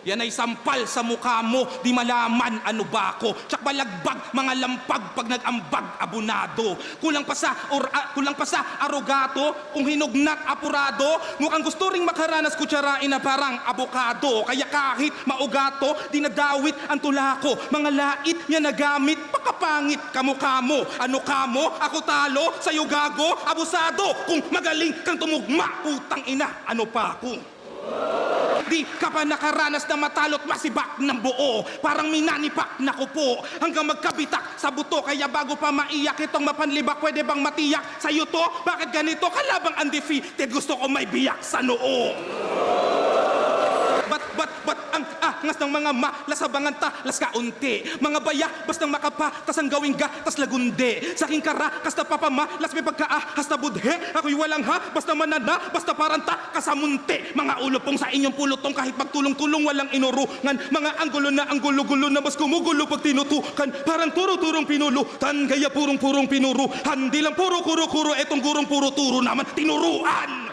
Yan ay sampal sa mukha mo, di malaman ano ba ako. Tsak balagbag, mga lampag pag nag-ambag, abunado. Kulang pa sa arogato, kung hinugnat apurado, mukhang gusto ring makaranas kutsarain na parang abokado. Kaya kahit maugato, dinadawit ang tulako. Mga lait niya nagamit, pakapangit kamukha mo. Ano ka mo? Ako talo, sa'yo gago, abusado. Kung magaling kang tumugma, putang ina, ano pa ako? Di ka pa nakaranas na matalo't masibak ng buo. Parang minanipak na kupo hanggang magkabitak sa buto. Kaya bago pa maiyak itong mapanlibak, pwede bang matiyak sa'yo to? Bakit ganito? Kalabang undefeated, gusto ko may biyak sa noo. Ba't ang angas ng mga malasabangan tas kaunti. Mga baya, bastang makapa, tas ang gawing ga, tas lagunde. Sa aking kara, kas na papamalas may pagkaahas na budhe. Ako'y walang ha, basta manana, basta paranta, kasamunte. Mga ulo pong sa inyong pulutong kahit magtulong-tulong walang inurungan. Mga anggulo na ang gulo-gulo na mas gumugulo pag tinutukan. Parang turo-turong pinulutan, gaya purong-purong pinuruhan. Di lang puro kuro-kuro, etong gurong puro-turo naman tinuruan.